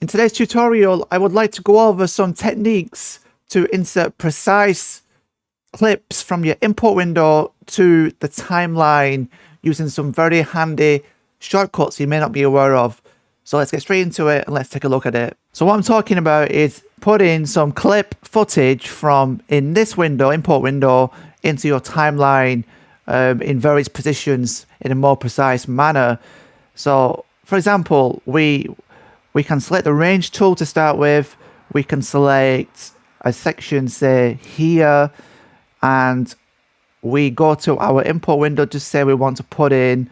In today's tutorial, I would like to go over some techniques to insert precise clips from your import window to the timeline using some very handy shortcuts you may not be aware of. So let's get straight into it and let's take a look at it. So what I'm talking about is putting some clip footage from in this window, import window, into your timeline in various positions in a more precise manner. So for example, we can select the range tool to start with. We can select a section, say here, and we go to our import window, just say we want to put in,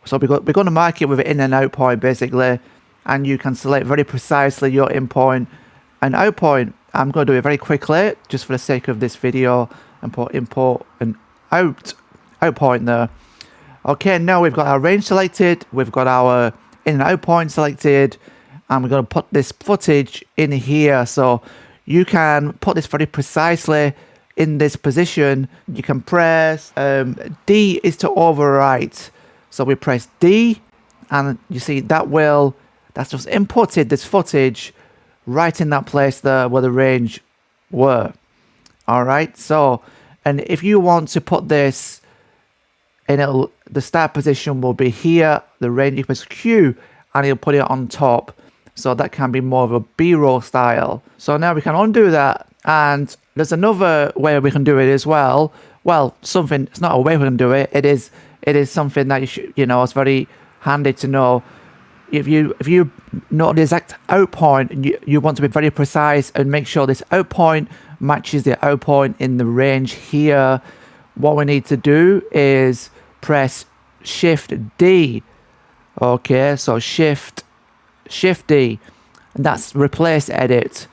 so we're going to mark it with an in and out point basically, and you can select very precisely your in point and out point. I'm going to do it very quickly just for the sake of this video and put import and out point there. Okay, now we've got our range selected, we've got our in and out point selected, and we're going to put this footage in here. So you can put this very precisely in this position. You can press D is to overwrite. So we press D, and you see that's just inputted this footage right in that place there where the range were. All right. So, and if you want to put this in, the start position will be here. The range, you press Q, and it'll put it on top. So that can be more of a B-roll style. So now we can undo that, and there's another way we can do it as well. Well, something, it's not a way we can do it. It is something that you should, it's very handy to know. If you know the exact out point and you want to be very precise and make sure this out point matches the out point in the range here, what we need to do is press Shift D. Okay, so Shift D, and that's replace edit,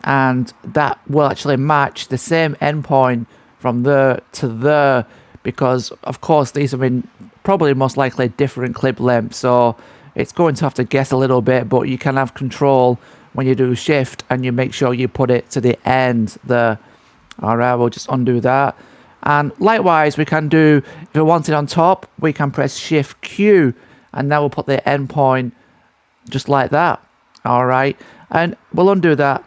and that will actually match the same endpoint from there to there, because of course these have been probably most likely different clip lengths, so it's going to have to guess a little bit, but you can have control when you do shift and you make sure you put it to the end there. All right, we'll just undo that. And likewise, we can do, if we want it on top, we can press Shift Q, and that will put the endpoint just like that. All right, and we'll undo that.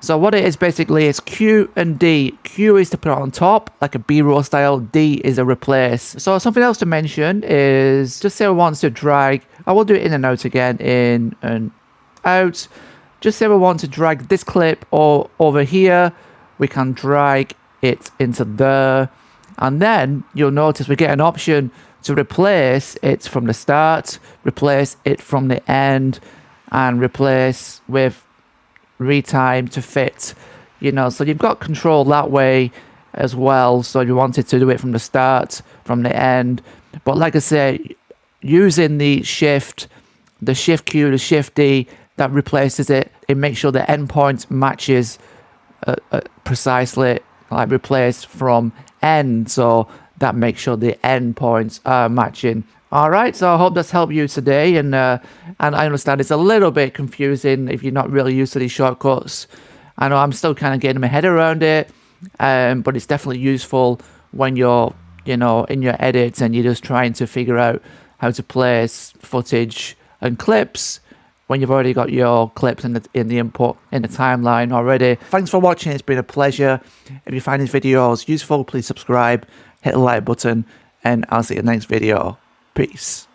So what it is basically is Q and D. Q is to put it on top, like a B-roll style. D is a replace. So something else to mention is, just say we want to drag, I will do it in and out again, in and out. Just say we want to drag this clip or over here, we can drag it into there. And then you'll notice we get an option to replace it from the start, replace it from the end, and replace with retime to fit, so you've got control that way as well. So if you wanted to do it from the start, from the end, but like I say, using the shift Q, the shift D, that replaces it. It makes sure the endpoint matches precisely, like replaced from end, so that makes sure the endpoints are matching. All right, so I hope that's helped you today, and I understand it's a little bit confusing if you're not really used to these shortcuts. I know I'm still kind of getting my head around it, but it's definitely useful when you're, in your edits and you're just trying to figure out how to place footage and clips when you've already got your clips in the input in the timeline already. Thanks for watching. It's been a pleasure. If you find these videos useful, please subscribe, hit the like button, and I'll see you in the next video. Peace.